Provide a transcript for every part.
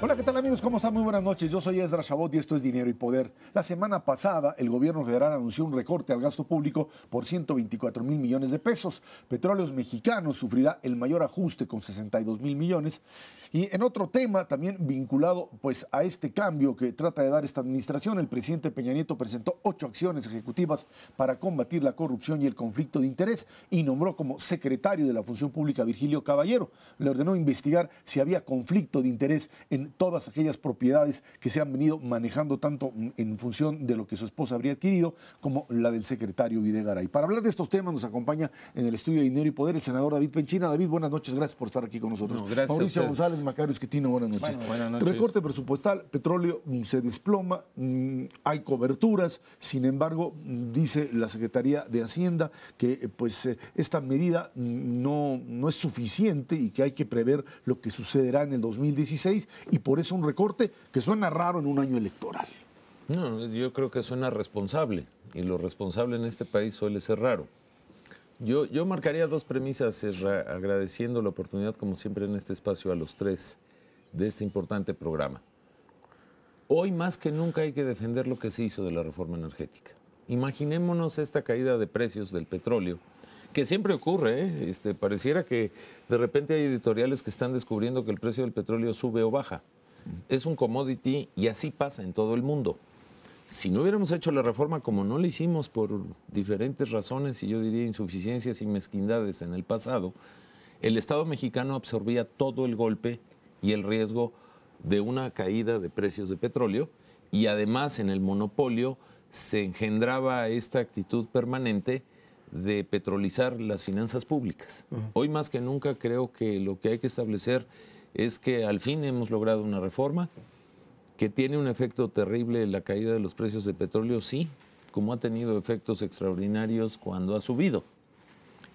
Hola, ¿qué tal amigos? ¿Cómo están? Muy buenas noches. Yo soy Esdras Chabot y esto es Dinero y Poder. La semana pasada, el gobierno federal anunció un recorte al gasto público por 124,000 millones de pesos. Petróleos Mexicanos sufrirá el mayor ajuste con 62,000 millones. Y en otro tema, también vinculado pues, a este cambio que trata de dar esta administración, el presidente Peña Nieto presentó 8 acciones ejecutivas para combatir la corrupción y el conflicto de interés y nombró como secretario de la Función Pública a Virgilio Caballero. Le ordenó investigar si había conflicto de interés en todas aquellas propiedades que se han venido manejando tanto en función de lo que su esposa habría adquirido como la del secretario Videgaray. Para hablar de estos temas nos acompaña en el estudio de Dinero y Poder el senador David Penchina. David, buenas noches, gracias por estar aquí con nosotros. No, gracias. Mauricio González, Macario Esquetino, buenas noches. Bueno, buenas noches. Recorte presupuestal, petróleo se desploma, hay coberturas, sin embargo, dice la Secretaría de Hacienda que esta medida no es suficiente y que hay que prever lo que sucederá en el 2016 y por eso un recorte que suena raro en un año electoral. No, yo creo que suena responsable y lo responsable en este país suele ser raro. Yo marcaría dos premisas, agradeciendo la oportunidad, como siempre en este espacio, a los tres de este importante programa. Hoy más que nunca hay que defender lo que se hizo de la reforma energética. Imaginémonos esta caída de precios del petróleo, que siempre ocurre, ¿eh? Pareciera que de repente hay editoriales que están descubriendo que el precio del petróleo sube o baja. Es un commodity y así pasa en todo el mundo. Si no hubiéramos hecho la reforma como no la hicimos por diferentes razones y yo diría insuficiencias y mezquindades en el pasado, el Estado mexicano absorbía todo el golpe y el riesgo de una caída de precios de petróleo y además en el monopolio se engendraba esta actitud permanente de petrolizar las finanzas públicas. Hoy más que nunca creo que lo que hay que establecer es que al fin hemos logrado una reforma que tiene un efecto terrible, la caída de los precios de petróleo, sí, como ha tenido efectos extraordinarios cuando ha subido.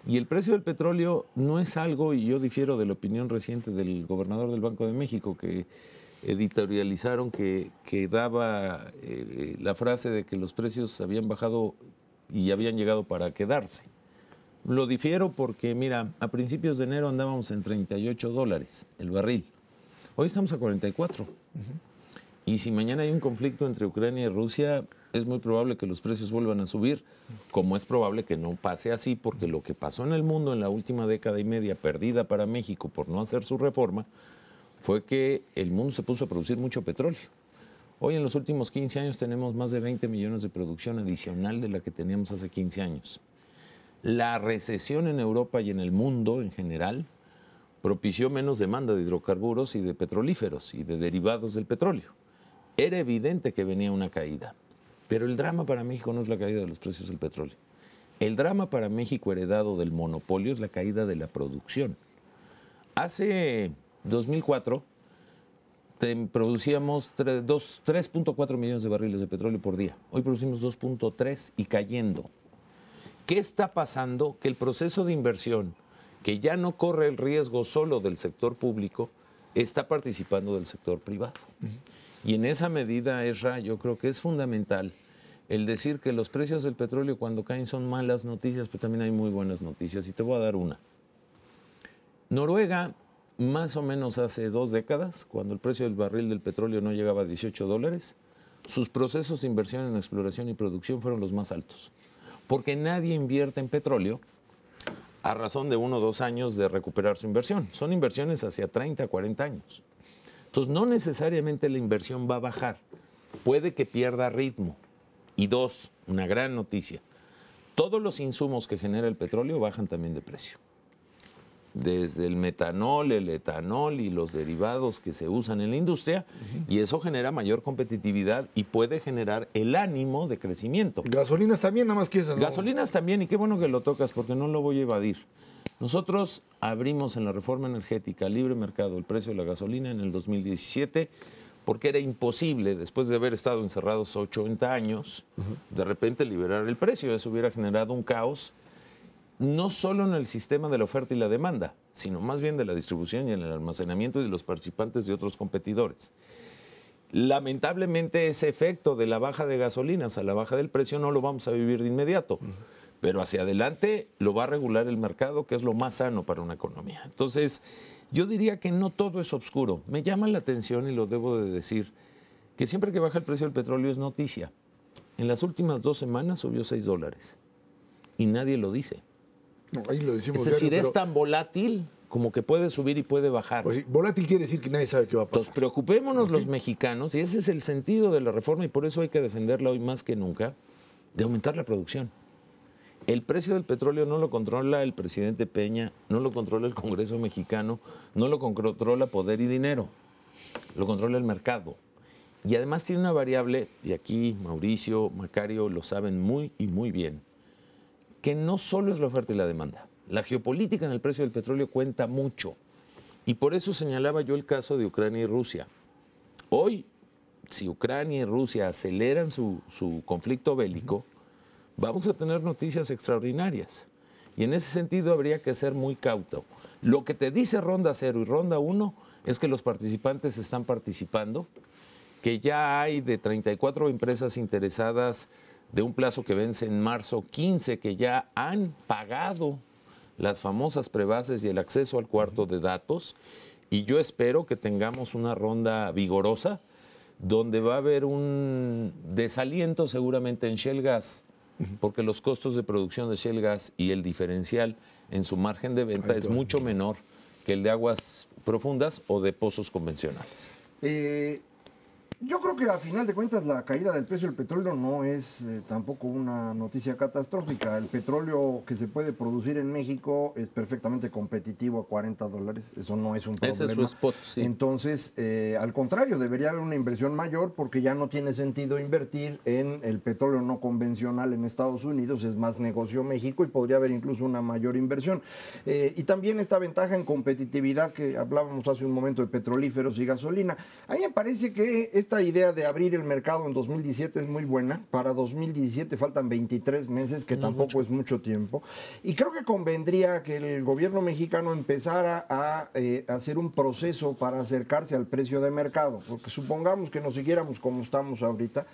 Y el precio del petróleo no es algo, y yo difiero de la opinión reciente del gobernador del Banco de México, que editorializaron que daba la frase de que los precios habían bajado y habían llegado para quedarse. Lo difiero porque, mira, a principios de enero andábamos en $38 el barril. Hoy estamos a 44. Y si mañana hay un conflicto entre Ucrania y Rusia, es muy probable que los precios vuelvan a subir, como es probable que no pase así, porque lo que pasó en el mundo en la última década y media, perdida para México por no hacer su reforma, fue que el mundo se puso a producir mucho petróleo. Hoy en los últimos 15 años tenemos más de 20 millones de producción adicional de la que teníamos hace 15 años. La recesión en Europa y en el mundo en general propició menos demanda de hidrocarburos y de petrolíferos y de derivados del petróleo. Era evidente que venía una caída, pero el drama para México no es la caída de los precios del petróleo. El drama para México heredado del monopolio es la caída de la producción. Hace 2004 producíamos 3.4 millones de barriles de petróleo por día. Hoy producimos 2.3 y cayendo. ¿Qué está pasando? Que el proceso de inversión, que ya no corre el riesgo solo del sector público, está participando del sector privado. Y en esa medida, Esra, yo creo que es fundamental el decir que los precios del petróleo cuando caen son malas noticias, pero también hay muy buenas noticias. Y te voy a dar una. Noruega, más o menos hace 2 décadas, cuando el precio del barril del petróleo no llegaba a $18, sus procesos de inversión en exploración y producción fueron los más altos. Porque nadie invierte en petróleo a razón de 1 o 2 años de recuperar su inversión. Son inversiones hacia 30, 40 años. Entonces, no necesariamente la inversión va a bajar. Puede que pierda ritmo. Y 2, una gran noticia. Todos los insumos que genera el petróleo bajan también de precio. Desde el metanol, el etanol y los derivados que se usan en la industria, y eso genera mayor competitividad y puede generar el ánimo de crecimiento. Gasolinas también, nada más que esas, ¿no? Gasolinas también, y qué bueno que lo tocas porque no lo voy a evadir. Nosotros abrimos en la reforma energética libre mercado el precio de la gasolina en el 2017 porque era imposible, después de haber estado encerrados 80 años, de repente liberar el precio. Eso hubiera generado un caos no solo en el sistema de la oferta y la demanda, sino más bien de la distribución y en el almacenamiento y de los participantes de otros competidores. Lamentablemente ese efecto de la baja de gasolinas a la baja del precio no lo vamos a vivir de inmediato, pero hacia adelante lo va a regular el mercado, que es lo más sano para una economía. Entonces, Yo diría que no todo es oscuro. Me llama la atención, y lo debo de decir, que siempre que baja el precio del petróleo es noticia. En las últimas 2 semanas subió $6 y nadie lo dice. No, ahí lo decimos Es decir, diario, es tan volátil como que puede subir y puede bajar. pues sí, volátil quiere decir que nadie sabe qué va a pasar. Entonces, preocupémonos los mexicanos, y ese es el sentido de la reforma, y por eso hay que defenderla hoy más que nunca, de aumentar la producción. El precio del petróleo no lo controla el presidente Peña, no lo controla el Congreso mexicano, no lo controla Poder y Dinero, lo controla el mercado. Y además tiene una variable, y aquí Mauricio, Macario lo saben muy y muy bien, que no solo es la oferta y la demanda. La geopolítica en el precio del petróleo cuenta mucho. Y por eso señalaba yo el caso de Ucrania y Rusia. Hoy, si Ucrania y Rusia aceleran su conflicto bélico, vamos a tener noticias extraordinarias. Y en ese sentido habría que ser muy cauto. Lo que te dice Ronda 0 y Ronda 1 es que los participantes están participando, que ya hay de 34 empresas interesadas de un plazo que vence en marzo, 15 que ya han pagado las famosas prebases y el acceso al cuarto de datos. Y yo espero que tengamos una ronda vigorosa donde va a haber un desaliento seguramente en Shell Gas, porque los costos de producción de Shell Gas y el diferencial en su margen de venta es mucho menor que el de aguas profundas o de pozos convencionales. Yo creo que a final de cuentas la caída del precio del petróleo no es tampoco una noticia catastrófica. El petróleo que se puede producir en México es perfectamente competitivo a $40. Eso no es un problema. Ese es su spot, sí. Entonces, al contrario, debería haber una inversión mayor porque ya no tiene sentido invertir en el petróleo no convencional en Estados Unidos. Es más negocio México y podría haber incluso una mayor inversión. Y también esta ventaja en competitividad que hablábamos hace un momento de petrolíferos y gasolina. A mí me parece que esta idea de abrir el mercado en 2017 es muy buena. Para 2017 faltan 23 meses, que tampoco es mucho tiempo. Y creo que convendría que el gobierno mexicano empezara a hacer un proceso para acercarse al precio de mercado. Porque supongamos que nos siguiéramos como estamos ahorita,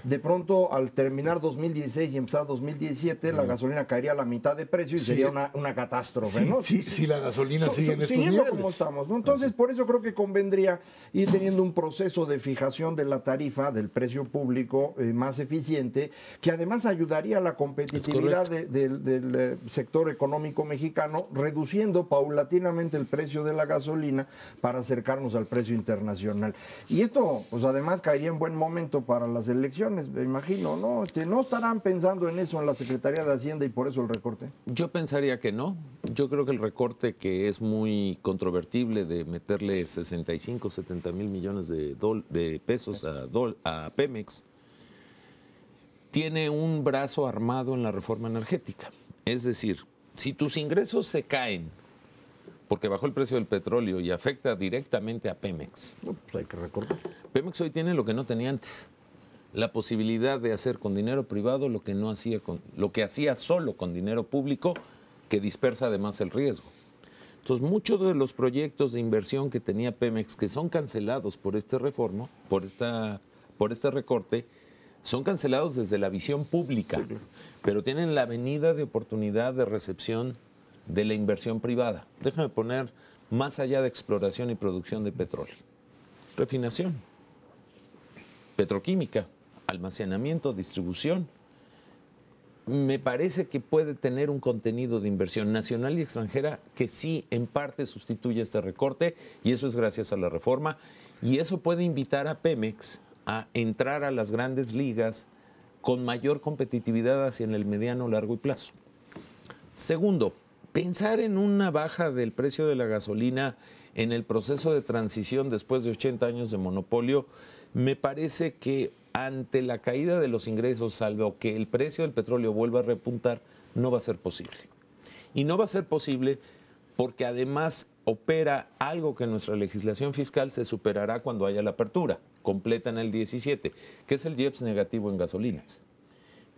de pronto al terminar 2016 y empezar 2017, la gasolina caería a la mitad de precio y sería una catástrofe, ¿no? Sí, la gasolina sigue en estos siguiendo niveles. como estamos, ¿no? Entonces, por eso creo que convendría ir teniendo un proceso de fijación de la tarifa, del precio público más eficiente, que además ayudaría a la competitividad del sector económico mexicano, reduciendo paulatinamente el precio de la gasolina para acercarnos al precio internacional. Y esto, pues además caería en buen momento para las elecciones, me imagino, ¿no? No estarán pensando en eso en la Secretaría de Hacienda y por eso el recorte. Yo pensaría que no. Yo creo que el recorte, que es muy controvertible, de meterle 65, 70 mil millones de pesos a Pemex, tiene un brazo armado en la reforma energética. Es decir, si tus ingresos se caen porque bajó el precio del petróleo y afecta directamente a Pemex, Pues hay que recortar. Pemex hoy tiene lo que no tenía antes: la posibilidad de hacer con dinero privado lo que no hacía lo que hacía solo con dinero público, que dispersa además el riesgo. Entonces, muchos de los proyectos de inversión que tenía Pemex, que son cancelados por este reforma, por este recorte, son cancelados desde la visión pública, pero tienen la avenida de oportunidad de recepción de la inversión privada. Déjame poner más allá de exploración y producción de petróleo: refinación, petroquímica, almacenamiento, distribución. Me parece que puede tener un contenido de inversión nacional y extranjera que sí, en parte, sustituye este recorte, y eso es gracias a la reforma, y eso puede invitar a Pemex a entrar a las grandes ligas con mayor competitividad hacia el mediano, largo y plazo. Segundo, pensar en una baja del precio de la gasolina en el proceso de transición después de 80 años de monopolio, me parece que ante la caída de los ingresos, salvo que el precio del petróleo vuelva a repuntar, no va a ser posible. Y no va a ser posible porque además opera algo que en nuestra legislación fiscal se superará cuando haya la apertura completa en el 17, que es el IEPS negativo en gasolinas,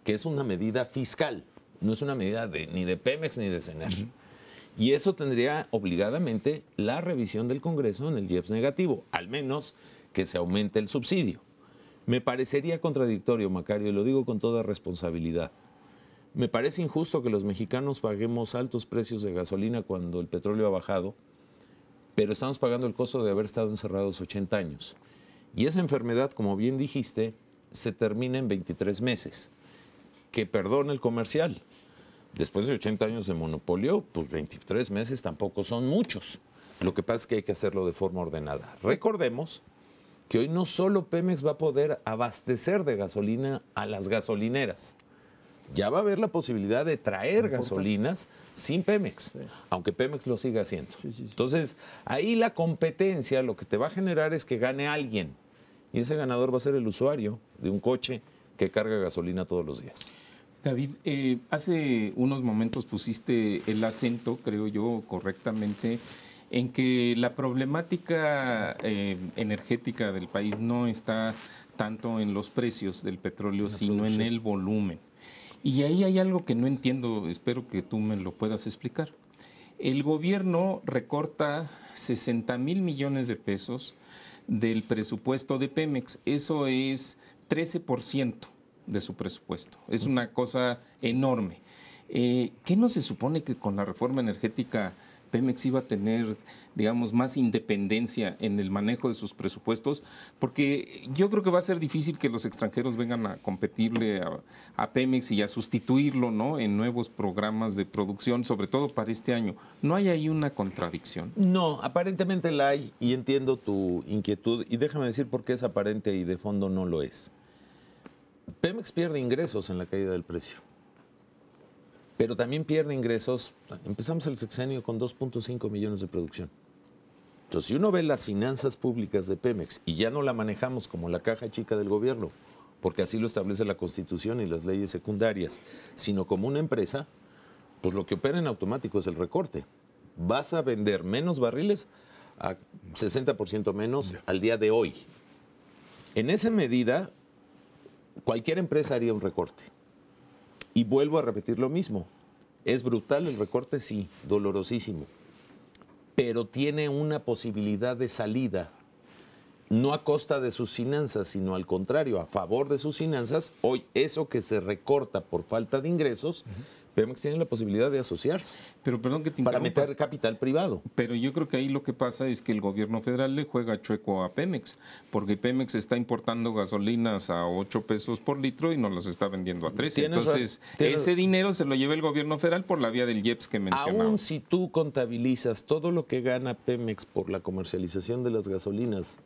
que es una medida fiscal, no es una medida ni de Pemex ni de Sener. Y eso tendría obligadamente la revisión del Congreso en el IEPS negativo, al menos que se aumente el subsidio. Me parecería contradictorio, Macario, y lo digo con toda responsabilidad. Me parece injusto que los mexicanos paguemos altos precios de gasolina cuando el petróleo ha bajado, pero estamos pagando el costo de haber estado encerrados 80 años. Y esa enfermedad, como bien dijiste, se termina en 23 meses. Que perdona el comercial. Después de 80 años de monopolio, pues 23 meses tampoco son muchos. Lo que pasa es que hay que hacerlo de forma ordenada. Recordemos que hoy no solo Pemex va a poder abastecer de gasolina a las gasolineras. Ya va a haber la posibilidad de traer gasolinas sin Pemex, aunque Pemex lo siga haciendo. Entonces, ahí la competencia lo que te va a generar es que gane alguien. Y ese ganador va a ser el usuario de un coche que carga gasolina todos los días. David, hace unos momentos pusiste el acento, creo yo, correctamente, en que la problemática energética del país no está tanto en los precios del petróleo, sino en el volumen. Y ahí hay algo que no entiendo, espero que tú me lo puedas explicar. El gobierno recorta 60,000 millones de pesos del presupuesto de Pemex. Eso es 13% de su presupuesto. Es una cosa enorme. ¿Qué no se supone que con la reforma energética Pemex iba a tener, digamos, más independencia en el manejo de sus presupuestos? Porque yo creo que va a ser difícil que los extranjeros vengan a competirle a Pemex y a sustituirlo, ¿no?, en nuevos programas de producción, sobre todo para este año. ¿No hay ahí una contradicción? No, aparentemente la hay y entiendo tu inquietud. Y déjame decir por qué es aparente y de fondo no lo es. Pemex pierde ingresos en la caída del precio. Pero también pierde ingresos. Empezamos el sexenio con 2.5 millones de producción. Entonces, si uno ve las finanzas públicas de Pemex y ya no la manejamos como la caja chica del gobierno, porque así lo establece la Constitución y las leyes secundarias, sino como una empresa, pues lo que opera en automático es el recorte. Vas a vender menos barriles a 60% menos al día de hoy. En esa medida, cualquier empresa haría un recorte. Y vuelvo a repetir lo mismo. ¿Es brutal el recorte? Sí, dolorosísimo. Pero tiene una posibilidad de salida, no a costa de sus finanzas, sino al contrario, a favor de sus finanzas. Hoy, eso que se recorta por falta de ingresos, Pemex tiene la posibilidad de asociarse. Pero perdón que te para interrumpa. meter capital privado. Pero yo creo que ahí lo que pasa es que el gobierno federal le juega chueco a Pemex, porque Pemex está importando gasolinas a 8 pesos por litro y nos las está vendiendo a 13. Entonces, ese dinero se lo lleva el gobierno federal por la vía del IEPS que mencionaba. Aún si tú contabilizas todo lo que gana Pemex por la comercialización de las gasolinas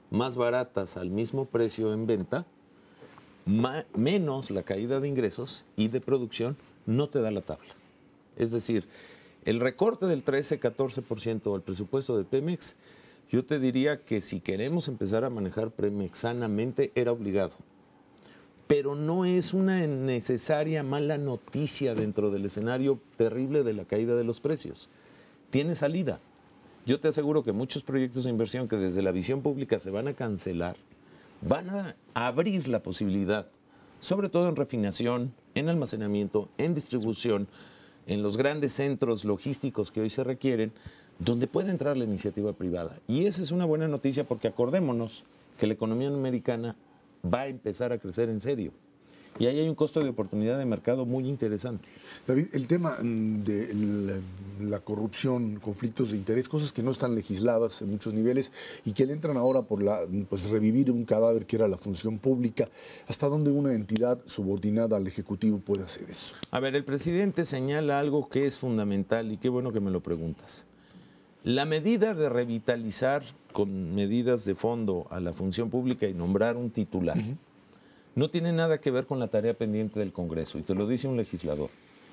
más baratas al mismo precio en venta, menos la caída de ingresos y de producción, no te da la tabla. Es decir, el recorte del 13-14% al presupuesto de Pemex, yo te diría que si queremos empezar a manejar Pemex sanamente, era obligado. Pero no es una necesaria mala noticia dentro del escenario terrible de la caída de los precios. Tiene salida. Yo te aseguro que muchos proyectos de inversión que desde la visión pública se van a cancelar, van a abrir la posibilidad, sobre todo en refinación, en almacenamiento, en distribución, en los grandes centros logísticos que hoy se requieren, donde puede entrar la iniciativa privada. Y esa es una buena noticia porque acordémonos que la economía americana va a empezar a crecer en serio. Y ahí hay un costo de oportunidad de mercado muy interesante. David, el tema de la corrupción, conflictos de interés, cosas que no están legisladas en muchos niveles y que le entran ahora por revivir un cadáver que era la función pública. ¿Hasta dónde una entidad subordinada al Ejecutivo puede hacer eso? A ver, el presidente señala algo que es fundamental y qué bueno que me lo preguntas. La medida de revitalizar con medidas de fondo a la función pública y nombrar un titular no tiene nada que ver con la tarea pendiente del Congreso, y te lo dice un legislador.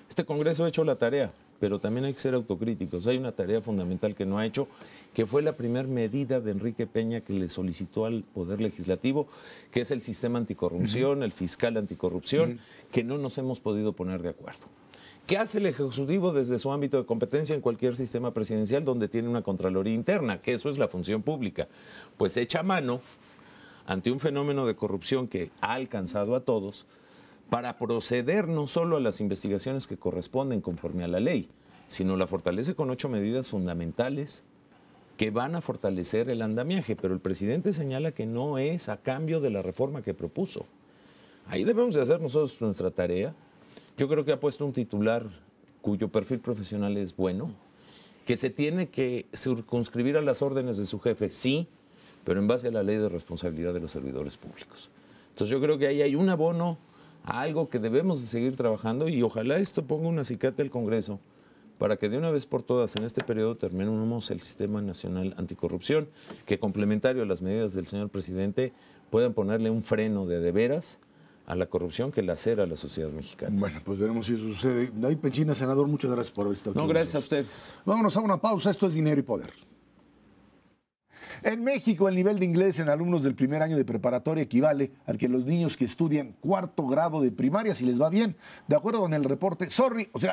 Este Congreso ha hecho la tarea, pero también hay que ser autocríticos. Hay una tarea fundamental que no ha hecho, que fue la primera medida de Enrique Peña que le solicitó al Poder Legislativo, que es el sistema anticorrupción, el fiscal anticorrupción, que no nos hemos podido poner de acuerdo. ¿Qué hace el Ejecutivo desde su ámbito de competencia en cualquier sistema presidencial donde tiene una Contraloría interna? Que eso es la función pública. Pues echa mano ante un fenómeno de corrupción que ha alcanzado a todos, para proceder no solo a las investigaciones que corresponden conforme a la ley, sino la fortalece con 8 medidas fundamentales que van a fortalecer el andamiaje. Pero el presidente señala que no es a cambio de la reforma que propuso. Ahí debemos de hacer nosotros nuestra tarea. Yo creo que ha puesto un titular cuyo perfil profesional es bueno que se tiene que circunscribir a las órdenes de su jefe, sí, pero en base a la ley de responsabilidad de los servidores públicos. Entonces yo creo que ahí hay un abono a algo que debemos de seguir trabajando y ojalá esto ponga un acicate al Congreso para que de una vez por todas en este periodo terminemos el Sistema Nacional Anticorrupción, que complementario a las medidas del señor presidente puedan ponerle un freno de veras a la corrupción que lacera a la sociedad mexicana. Bueno, pues veremos si eso sucede. David Penchina, senador, muchas gracias por haber estado aquí. No, gracias a ustedes. Vámonos a una pausa. Esto es Dinero y Poder. En México, el nivel de inglés en alumnos del primer año de preparatoria equivale al que los niños que estudian cuarto grado de primaria, si les va bien. De acuerdo con el reporte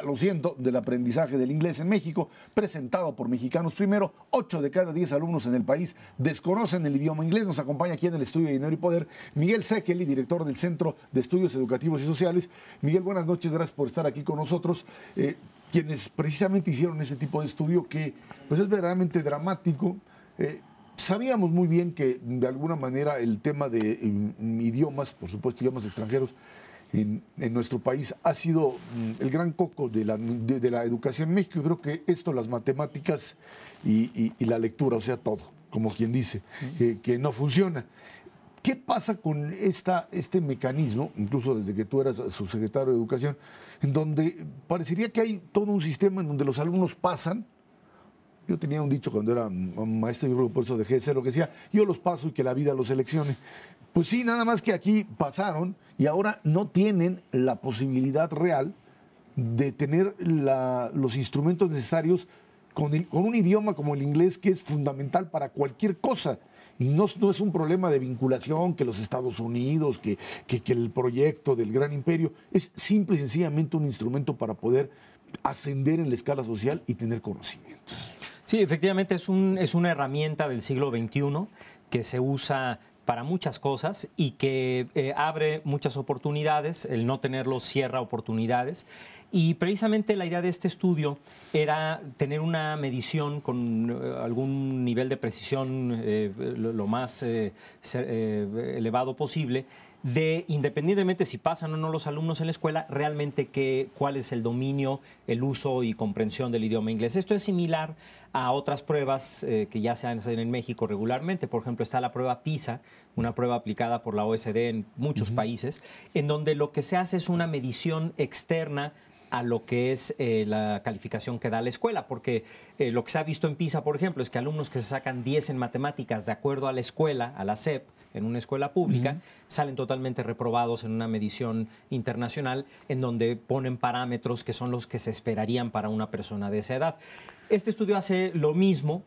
lo siento, del aprendizaje del inglés en México, presentado por Mexicanos Primero, 8 de cada 10 alumnos en el país desconocen el idioma inglés. Nos acompaña aquí en el estudio de Dinero y Poder Miguel Sekeli, director del Centro de Estudios Educativos y Sociales. Miguel, buenas noches, gracias por estar aquí con nosotros. Quienes precisamente hicieron ese tipo de estudio que pues es verdaderamente dramático. Sabíamos muy bien que de alguna manera el tema de idiomas, por supuesto idiomas extranjeros, en nuestro país ha sido el gran coco de la educación en México. Yo creo que esto, las matemáticas y la lectura, o sea, todo, como quien dice, que no funciona. ¿Qué pasa con este mecanismo, incluso desde que tú eras subsecretario de Educación, en donde parecería que hay todo un sistema en donde los alumnos pasan? Yo tenía un dicho cuando era maestro, yo creo que por eso dejé de ser lo que decía, yo los paso y que la vida los seleccione. Pues sí, nada más que aquí pasaron y ahora no tienen la posibilidad real de tener los instrumentos necesarios con un idioma como el inglés, que es fundamental para cualquier cosa. Y no es un problema de vinculación, que los Estados Unidos, que el proyecto del gran imperio, es simple y sencillamente un instrumento para poder ascender en la escala social y tener conocimientos. Sí, efectivamente es una herramienta del siglo XXI que se usa para muchas cosas y que abre muchas oportunidades. El no tenerlo cierra oportunidades. Y precisamente la idea de este estudio era tener una medición con algún nivel de precisión lo más elevado posible, de, independientemente si pasan o no los alumnos en la escuela, realmente cuál es el dominio, el uso y comprensión del idioma inglés. Esto es similar a otras pruebas que ya se hacen en México regularmente. Por ejemplo, está la prueba PISA, una prueba aplicada por la OSD en muchos países, en donde lo que se hace es una medición externa a lo que es la calificación que da la escuela, porque lo que se ha visto en PISA, por ejemplo, es que alumnos que se sacan 10 en matemáticas de acuerdo a la escuela, a la SEP, en una escuela pública, salen totalmente reprobados en una medición internacional en donde ponen parámetros que son los que se esperarían para una persona de esa edad. Este estudio hace lo mismo,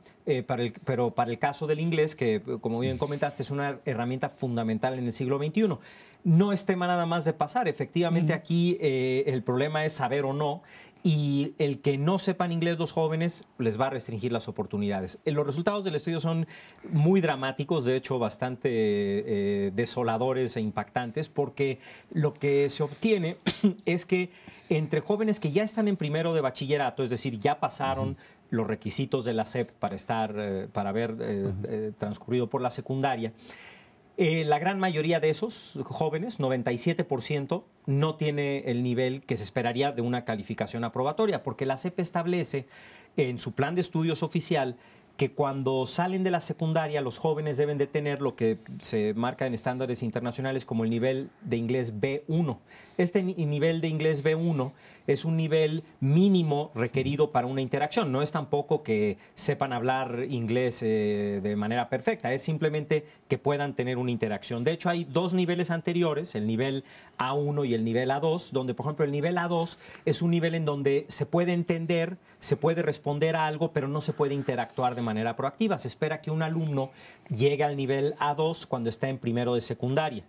pero para el caso del inglés, que como bien comentaste, es una herramienta fundamental en el siglo XXI. No es tema nada más de pasar. Efectivamente, aquí el problema es saber o no. Y el que no sepan inglés los jóvenes les va a restringir las oportunidades. Los resultados del estudio son muy dramáticos, de hecho bastante desoladores e impactantes, porque lo que se obtiene es que entre jóvenes que ya están en primero de bachillerato, es decir, ya pasaron los requisitos de la SEP para haber transcurrido por la secundaria, la gran mayoría de esos jóvenes, 97%, no tiene el nivel que se esperaría de una calificación aprobatoria, porque la SEP establece en su plan de estudios oficial que cuando salen de la secundaria los jóvenes deben de tener lo que se marca en estándares internacionales como el nivel de inglés B1. Este nivel de inglés B1 es un nivel mínimo requerido para una interacción. No es tampoco que sepan hablar inglés de manera perfecta, es simplemente que puedan tener una interacción. De hecho, hay dos niveles anteriores, el nivel A1 y el nivel A2, donde, por ejemplo, el nivel A2 es un nivel en donde se puede entender, se puede responder a algo, pero no se puede interactuar de manera proactiva. Se espera que un alumno llegue al nivel A2 cuando está en primero de secundaria.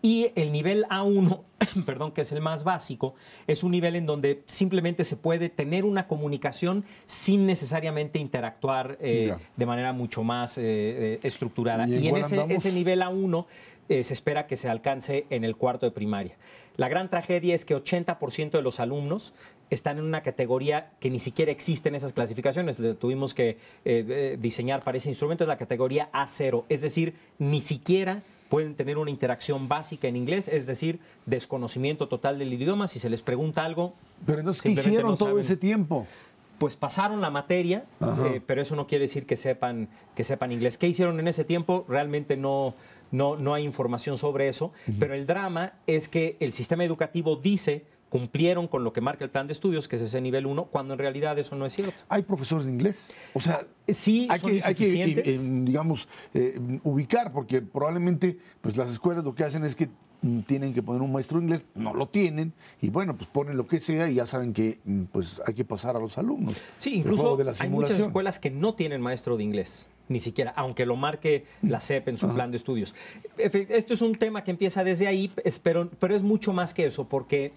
Y el nivel A1, perdón, que es el más básico, es un nivel en donde simplemente se puede tener una comunicación sin necesariamente interactuar de manera mucho más estructurada. Y en ese nivel A1 se espera que se alcance en el cuarto de primaria. La gran tragedia es que 80% de los alumnos están en una categoría que ni siquiera existe en esas clasificaciones. Tuvimos que diseñar para ese instrumento, es la categoría A0, es decir, ni siquiera pueden tener una interacción básica en inglés, es decir, desconocimiento total del idioma. Si se les pregunta algo... Pero entonces, ¿qué hicieron todo ese tiempo? pues pasaron la materia, pero eso no quiere decir que sepan inglés. ¿Qué hicieron en ese tiempo? Realmente no hay información sobre eso, pero el drama es que el sistema educativo dice cumplieron con lo que marca el plan de estudios, que es ese nivel 1, cuando en realidad eso no es cierto. ¿Hay profesores de inglés? O sea, sí, hay que digamos, ubicar, porque probablemente pues, las escuelas lo que hacen es que tienen que poner un maestro de inglés, no lo tienen, y bueno, pues ponen lo que sea y ya saben que pues hay que pasar a los alumnos. Sí, incluso hay muchas escuelas que no tienen maestro de inglés. Ni siquiera, aunque lo marque la SEP en su plan de estudios. Esto es un tema que empieza desde ahí, pero es mucho más que eso, porque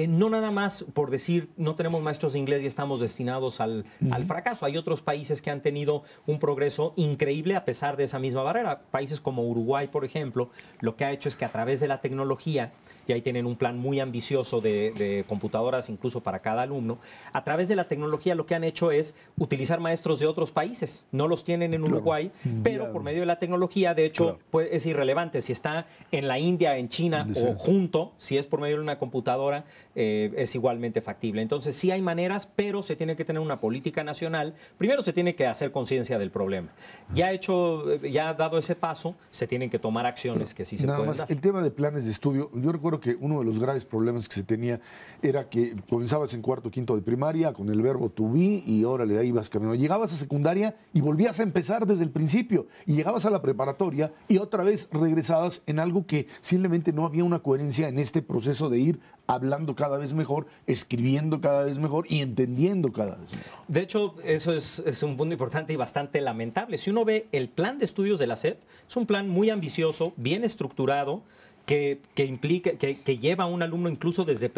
no nada más por decir no tenemos maestros de inglés y estamos destinados al fracaso. Hay otros países que han tenido un progreso increíble a pesar de esa misma barrera. Países como Uruguay, por ejemplo, lo que ha hecho es que a través de la tecnología, y ahí tienen un plan muy ambicioso de computadoras incluso para cada alumno, a través de la tecnología lo que han hecho es utilizar maestros de otros países. No los tienen en Uruguay, pero por medio de la tecnología, de hecho, pues, es irrelevante si está en la India, en China o junto, si es por medio de una computadora, es igualmente factible. Entonces sí hay maneras, pero se tiene que tener una política nacional. Primero se tiene que hacer conciencia del problema. Ya dado ese paso, se tienen que tomar acciones que sí se pueden dar. El tema de planes de estudio, yo recuerdo que uno de los graves problemas que se tenía era que comenzabas en cuarto o quinto de primaria con el verbo to be y órale, ahí ibas caminando. Llegabas a secundaria y volvías a empezar desde el principio y llegabas a la preparatoria y otra vez regresabas en algo que simplemente no había una coherencia en este proceso de ir hablando cada vez mejor, escribiendo cada vez mejor y entendiendo cada vez mejor. De hecho, eso es un punto importante y bastante lamentable. Si uno ve el plan de estudios de la SEP, es un plan muy ambicioso, bien estructurado, que implica, que lleva a un alumno incluso desde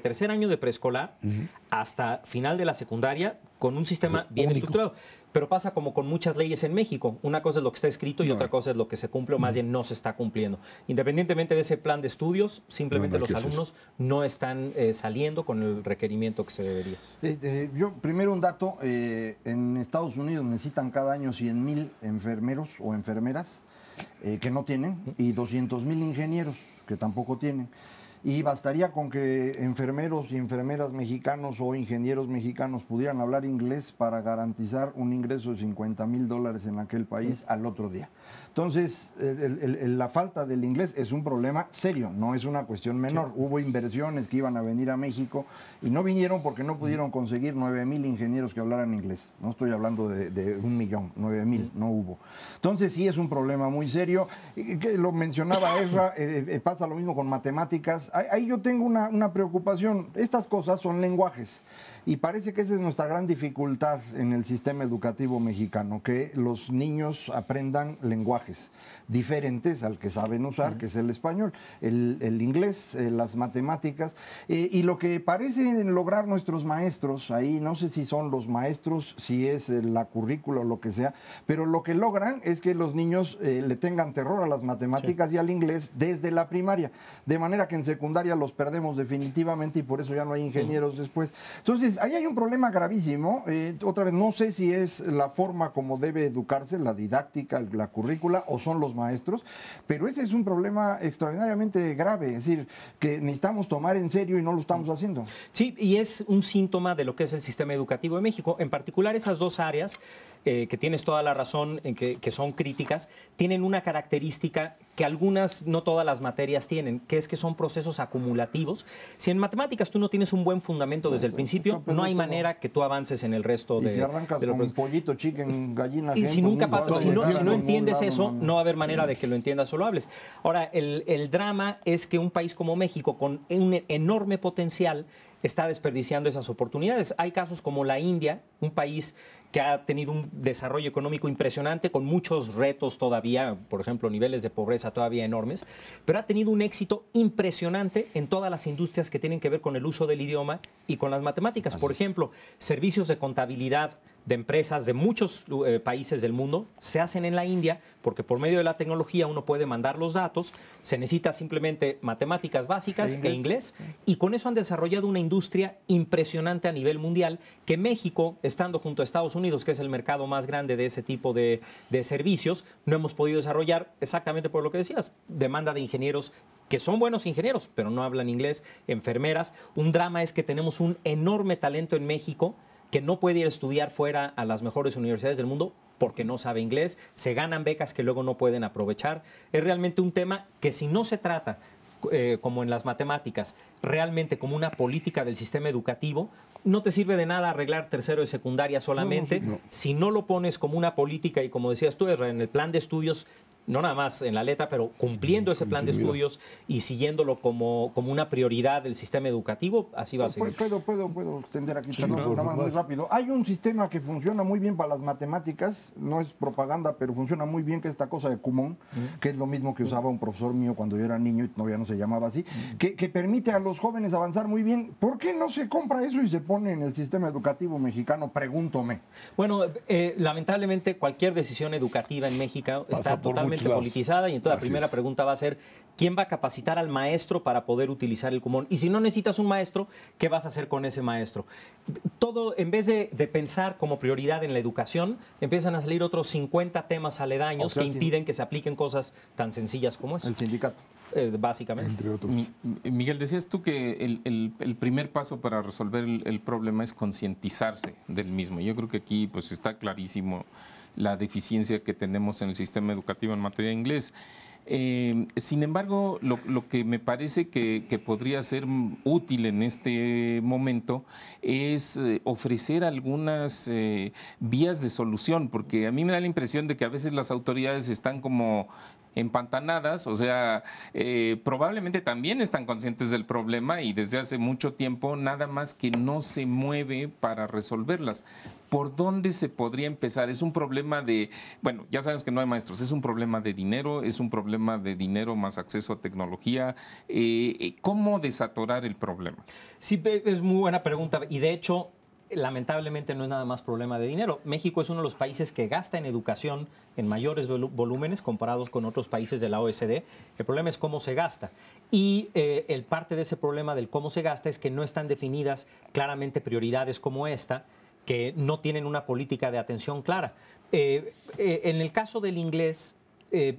tercer año de preescolar hasta final de la secundaria con un sistema bien estructurado. Pero pasa como con muchas leyes en México. Una cosa es lo que está escrito y otra cosa es lo que se cumple o más bien no se está cumpliendo. Independientemente de ese plan de estudios, simplemente los alumnos no están saliendo con el requerimiento que se debería. Yo, primero un dato, en Estados Unidos necesitan cada año 100,000 enfermeros o enfermeras que no tienen y 200,000 ingenieros que tampoco tienen. Y bastaría con que enfermeros y enfermeras mexicanos o ingenieros mexicanos pudieran hablar inglés para garantizar un ingreso de $50,000 en aquel país al otro día. Entonces, la falta del inglés es un problema serio, no es una cuestión menor. Sí. Hubo inversiones que iban a venir a México y no vinieron porque no pudieron conseguir 9,000 ingenieros que hablaran inglés. No estoy hablando de 1,000,000, 9,000, no hubo. Entonces, sí es un problema muy serio. Que lo mencionaba Ezra, pasa lo mismo con matemáticas. Ahí yo tengo una preocupación. Estas cosas son lenguajes y parece que esa es nuestra gran dificultad en el sistema educativo mexicano, que los niños aprendan lenguajes diferentes al que saben usar, que es el español, el inglés, las matemáticas. Y lo que parecen lograr nuestros maestros, ahí no sé si son los maestros, si es la currícula o lo que sea, pero lo que logran es que los niños le tengan terror a las matemáticas y al inglés desde la primaria, de manera que en secundaria los perdemos definitivamente y por eso ya no hay ingenieros después. Entonces, ahí hay un problema gravísimo. Otra vez, no sé si es la forma como debe educarse, la didáctica, la currícula, o son los maestros, pero ese es un problema extraordinariamente grave, es decir, que necesitamos tomar en serio y no lo estamos haciendo. Sí, y es un síntoma de lo que es el sistema educativo de México. En particular, esas dos áreas, que tienes toda la razón en que son críticas, tienen una característica que algunas, no todas las materias tienen, que es que son procesos acumulativos. Si en matemáticas tú no tienes un buen fundamento desde el principio, no hay manera que tú avances en el resto de... Y si arrancas con pollito, chicken, gallina... Y si nunca pasa, si no entiendes eso, no va a haber manera de que lo entiendas o lo hables. Ahora, el drama es que un país como México, con un enorme potencial, está desperdiciando esas oportunidades. Hay casos como la India, un país que ha tenido un desarrollo económico impresionante, con muchos retos todavía, por ejemplo, niveles de pobreza todavía enormes, pero ha tenido un éxito impresionante en todas las industrias que tienen que ver con el uso del idioma y con las matemáticas. Por ejemplo, servicios de contabilidad de empresas de muchos países del mundo se hacen en la India porque por medio de la tecnología uno puede mandar los datos, se necesita simplemente matemáticas básicas e inglés, y con eso han desarrollado una industria impresionante a nivel mundial que México, estando junto a Estados Unidos, que es el mercado más grande de ese tipo de servicios, no hemos podido desarrollar exactamente por lo que decías, demanda de ingenieros que son buenos ingenieros, pero no hablan inglés, enfermeras. Un drama es que tenemos un enorme talento en México que no puede ir a estudiar fuera a las mejores universidades del mundo porque no sabe inglés, se ganan becas que luego no pueden aprovechar. Es realmente un tema que si no se trata como en las matemáticas, realmente como una política del sistema educativo, no te sirve de nada arreglar tercero de secundaria solamente si no lo pones como una política y como decías tú, Ezra, en el plan de estudios, no nada más en la letra, pero cumpliendo ese plan de estudios y siguiéndolo como una prioridad del sistema educativo, así va a seguir. Puedo extender aquí, Sí, perdón, por nada más muy supuesto. rápido. Hay un sistema que funciona muy bien para las matemáticas, no es propaganda, pero funciona muy bien, que es esta cosa de Kumon, que es lo mismo que usaba un profesor mío cuando yo era niño y todavía no se llamaba así, que permite a los jóvenes avanzar muy bien. ¿Por qué no se compra eso y se pone en el sistema educativo mexicano? Pregúntome. Bueno, lamentablemente cualquier decisión educativa en México Pasa está por totalmente muchos lados. politizada y entonces la Así primera es. pregunta va a ser ¿quién va a capacitar al maestro para poder utilizar el Kumon? Y si no necesitas un maestro, ¿qué vas a hacer con ese maestro? Todo, en vez de pensar como prioridad en la educación, empiezan a salir otros 50 temas aledaños O sea, que el impiden que se apliquen cosas tan sencillas como eso, El sindicato. básicamente. Entre otros. Miguel, decías tú que el primer paso para resolver el problema es concientizarse del mismo. Yo creo que aquí pues está clarísimo la deficiencia que tenemos en el sistema educativo en materia de inglés. Sin embargo, lo que me parece que podría ser útil en este momento es ofrecer algunas vías de solución, porque a mí me da la impresión de que a veces las autoridades están como empantanadas, o sea, probablemente también están conscientes del problema y desde hace mucho tiempo nada más que no se mueve para resolverlas. ¿Por dónde se podría empezar? Es un problema de, bueno, ya sabes que no hay maestros, es un problema de dinero, es un problema de dinero más acceso a tecnología. ¿Cómo desatorar el problema? Sí, es muy buena pregunta y de hecho, lamentablemente no es nada más problema de dinero. México es uno de los países que gasta en educación en mayores volúmenes comparados con otros países de la OECD. El problema es cómo se gasta. Y el parte de ese problema del cómo se gasta es que no están definidas claramente prioridades como esta, que no tienen una política de atención clara. En el caso del inglés,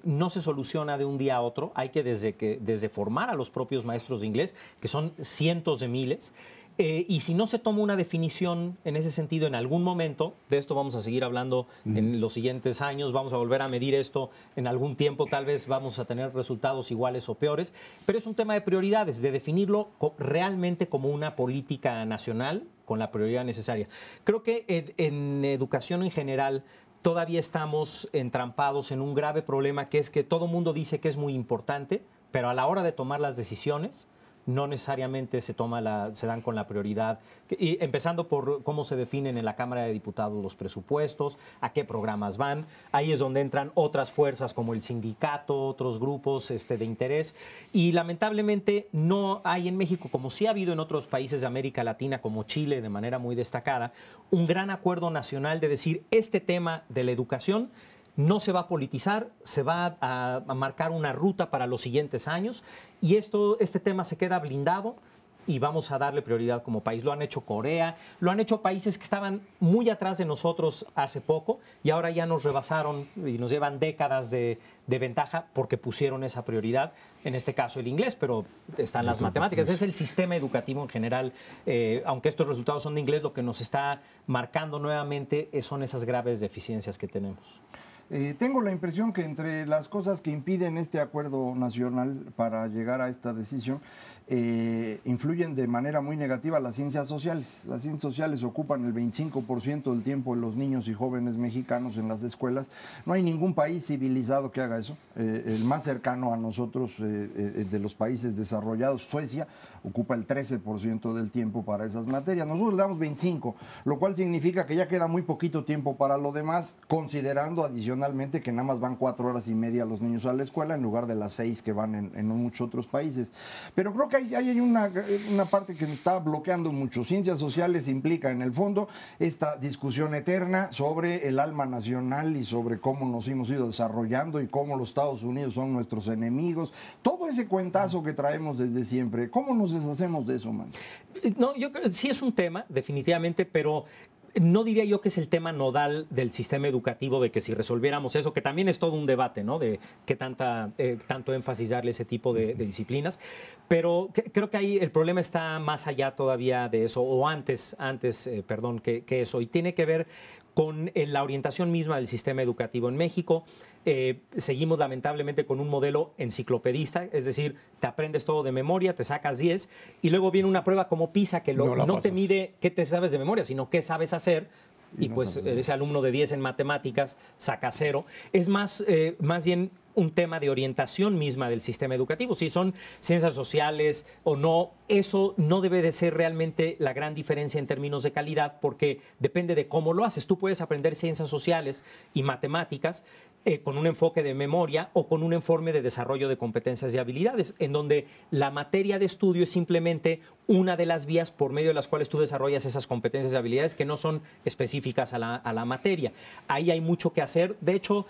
no se soluciona de un día a otro. Hay que desde formar a los propios maestros de inglés, que son cientos de miles, y si no se toma una definición en ese sentido en algún momento, de esto vamos a seguir hablando en los siguientes años, vamos a volver a medir esto en algún tiempo, tal vez vamos a tener resultados iguales o peores, pero es un tema de prioridades, de definirlo realmente como una política nacional con la prioridad necesaria. Creo que en educación en general todavía estamos entrampados en un grave problema, que es que todo el mundo dice que es muy importante, pero a la hora de tomar las decisiones no necesariamente se dan con la prioridad, y empezando por cómo se definen en la Cámara de Diputados los presupuestos, a qué programas van. Ahí es donde entran otras fuerzas como el sindicato, otros grupos de interés, y lamentablemente no hay en México, como sí ha habido en otros países de América Latina, como Chile de manera muy destacada, un gran acuerdo nacional de decir este tema de la educación no se va a politizar, se va a marcar una ruta para los siguientes años y este tema se queda blindado y vamos a darle prioridad como país. Lo han hecho Corea, lo han hecho países que estaban muy atrás de nosotros hace poco y ahora ya nos rebasaron y nos llevan décadas de ventaja porque pusieron esa prioridad, en este caso el inglés, pero están las matemáticas. Es el sistema educativo en general, aunque estos resultados son de inglés, lo que nos está marcando nuevamente son esas graves deficiencias que tenemos. Tengo la impresión que entre las cosas que impiden este acuerdo nacional para llegar a esta decisión, influyen de manera muy negativa las ciencias sociales. Las ciencias sociales ocupan el 25% del tiempo de los niños y jóvenes mexicanos en las escuelas. No hay ningún país civilizado que haga eso. El más cercano a nosotros de los países desarrollados, Suecia, ocupa el 13% del tiempo para esas materias. Nosotros le damos 25%, lo cual significa que ya queda muy poquito tiempo para lo demás, considerando adicionalmente que nada más van 4 horas y media los niños a la escuela en lugar de las 6 que van en muchos otros países. Pero creo que hay una parte que está bloqueando mucho. Ciencias sociales implica en el fondo esta discusión eterna sobre el alma nacional y sobre cómo nos hemos ido desarrollando y cómo los Estados Unidos son nuestros enemigos. Todo ese cuentazo que traemos desde siempre, ¿cómo nos deshacemos de eso, man? No, yo creo sí es un tema, definitivamente, pero no diría yo que es el tema nodal del sistema educativo, de que si resolviéramos eso, que también es todo un debate, ¿no? De qué tanto énfasis darle ese tipo de disciplinas, pero creo que ahí el problema está más allá todavía de eso, o antes que eso, y tiene que ver con la orientación misma del sistema educativo en México. Seguimos lamentablemente con un modelo enciclopedista, es decir, te aprendes todo de memoria, te sacas 10 y luego viene una prueba como PISA que no te mide qué te sabes de memoria, sino qué sabes hacer. Y pues ese alumno de 10 en matemáticas saca 0. Es más bien un tema de orientación misma del sistema educativo. Si son ciencias sociales o no, eso no debe de ser realmente la gran diferencia en términos de calidad, porque depende de cómo lo haces. Tú puedes aprender ciencias sociales y matemáticas con un enfoque de memoria o con un enfoque de desarrollo de competencias y habilidades, en donde la materia de estudio es simplemente una de las vías por medio de las cuales tú desarrollas esas competencias y habilidades que no son específicas a la materia. Ahí hay mucho que hacer. De hecho,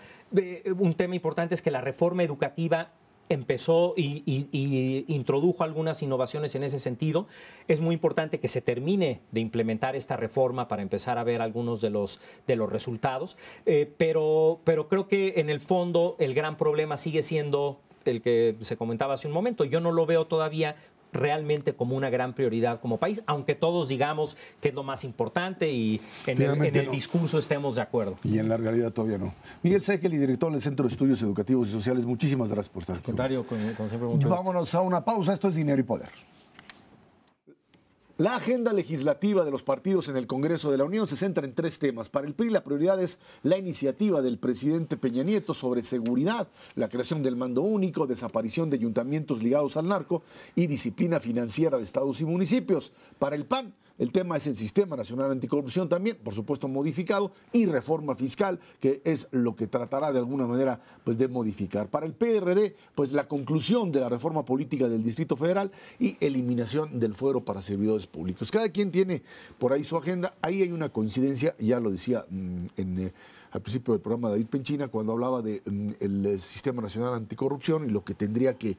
un tema importante es que la reforma educativa empezó y introdujo algunas innovaciones en ese sentido. Es muy importante que se termine de implementar esta reforma para empezar a ver algunos de los resultados, pero creo que en el fondo el gran problema sigue siendo el que se comentaba hace un momento. Yo no lo veo todavía realmente como una gran prioridad como país, aunque todos digamos que es lo más importante y en el discurso estemos de acuerdo. Y en la realidad todavía no. Miguel Sekel, director del Centro de Estudios Educativos y Sociales, muchísimas gracias por estar aquí. Al contrario, como siempre, mucho Vámonos a una pausa. Esto es Dinero y Poder. La agenda legislativa de los partidos en el Congreso de la Unión se centra en 3 temas. Para el PRI, la prioridad es la iniciativa del presidente Peña Nieto sobre seguridad, la creación del mando único, desaparición de ayuntamientos ligados al narco y disciplina financiera de estados y municipios. Para el PAN, el tema es el Sistema Nacional Anticorrupción también, por supuesto modificado, y reforma fiscal, que es lo que tratará de alguna manera pues, de modificar. Para el PRD, pues la conclusión de la reforma política del Distrito Federal y eliminación del fuero para servidores públicos. Cada quien tiene por ahí su agenda. Ahí hay una coincidencia, ya lo decía al principio del programa David Penchina, cuando hablaba del Sistema Nacional Anticorrupción y lo que tendría que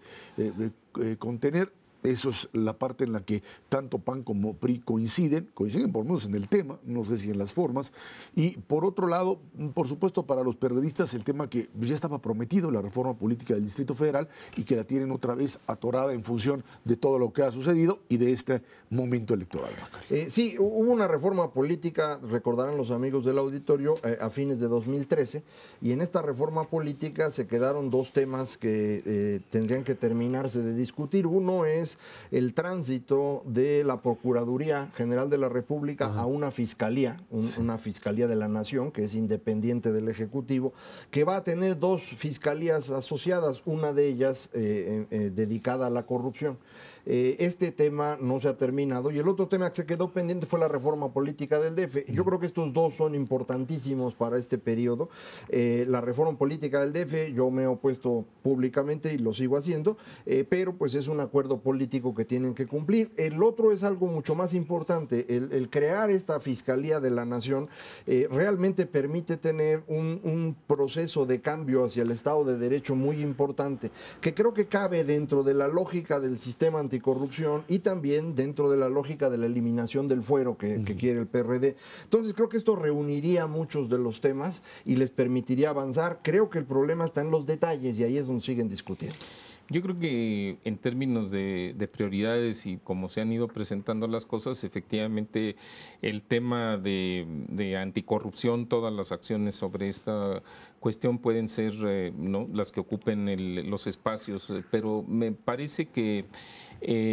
contener. Eso es la parte en la que tanto PAN como PRI coinciden por lo menos en el tema, no sé si en las formas. Y por otro lado, por supuesto, para los periodistas, el tema que ya estaba prometido, la reforma política del Distrito Federal, y que la tienen otra vez atorada en función de todo lo que ha sucedido y de este momento electoral. Sí, hubo una reforma política, recordarán los amigos del auditorio, a fines de 2013, y en esta reforma política se quedaron 2 temas que tendrían que terminarse de discutir. Uno es el tránsito de la Procuraduría General de la República a una fiscalía, una fiscalía de la Nación, que es independiente del Ejecutivo, que va a tener 2 fiscalías asociadas, una de ellas dedicada a la corrupción. Este tema no se ha terminado y el otro tema que se quedó pendiente fue la reforma política del DF. Yo creo que estos 2 son importantísimos para este periodo. La reforma política del DF yo me he opuesto públicamente y lo sigo haciendo, pero pues es un acuerdo político que tienen que cumplir. El otro es algo mucho más importante. El crear esta Fiscalía de la Nación realmente permite tener un proceso de cambio hacia el Estado de Derecho muy importante, que creo que cabe dentro de la lógica del sistema anticorrupción y también dentro de la lógica de la eliminación del fuero que quiere el PRD. Entonces creo que esto reuniría muchos de los temas y les permitiría avanzar. Creo que el problema está en los detalles y ahí es donde siguen discutiendo. Yo creo que en términos de prioridades y cómo se han ido presentando las cosas, efectivamente el tema de anticorrupción, todas las acciones sobre esta cuestión pueden ser ¿no? las que ocupen los espacios, pero me parece que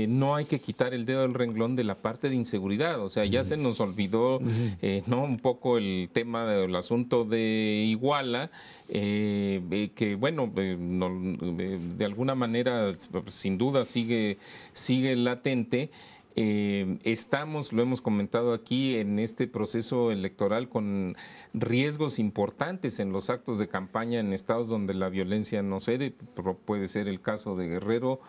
no hay que quitar el dedo del renglón de la parte de inseguridad. O sea, ya se nos olvidó ¿no? un poco el tema del asunto de Iguala, que bueno, de alguna manera sin duda sigue latente. Estamos, lo hemos comentado aquí, en este proceso electoral con riesgos importantes en los actos de campaña en estados donde la violencia no cede. Puede ser el caso de Guerrero,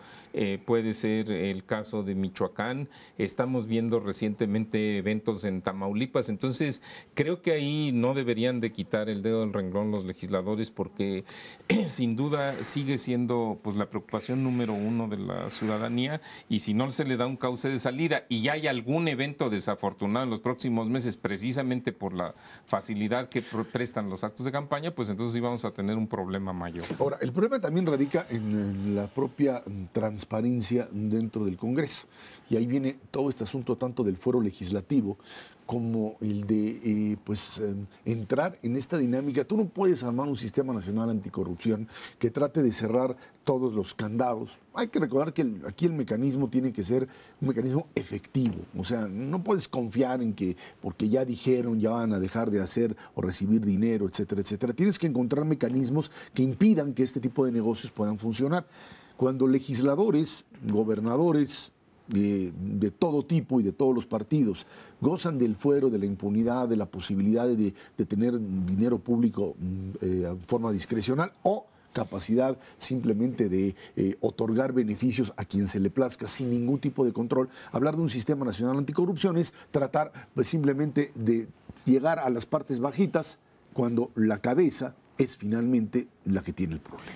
puede ser el caso de Michoacán. Estamos viendo recientemente eventos en Tamaulipas. Entonces, creo que ahí no deberían de quitar el dedo del renglón los legisladores, porque sin duda sigue siendo pues la preocupación número 1 de la ciudadanía, y si no se le da un cauce de salida, salida y hay algún evento desafortunado en los próximos meses, precisamente por la facilidad que prestan los actos de campaña, pues entonces sí vamos a tener un problema mayor. Ahora, el problema también radica en la propia transparencia dentro del Congreso. Y ahí viene todo este asunto tanto del fuero legislativo como el de entrar en esta dinámica. Tú no puedes armar un sistema nacional anticorrupción que trate de cerrar todos los candados. Hay que recordar que aquí el mecanismo tiene que ser un mecanismo efectivo. O sea, no puedes confiar en que porque ya dijeron, ya van a dejar de hacer o recibir dinero, etcétera, etcétera. Tienes que encontrar mecanismos que impidan que este tipo de negocios puedan funcionar. Cuando legisladores, gobernadores, de todo tipo y de todos los partidos gozan del fuero, de la impunidad, de la posibilidad de tener dinero público en forma discrecional o capacidad simplemente de otorgar beneficios a quien se le plazca sin ningún tipo de control. Hablar de un sistema nacional anticorrupción es tratar simplemente de llegar a las partes bajitas cuando la cabeza es finalmente la que tiene el problema.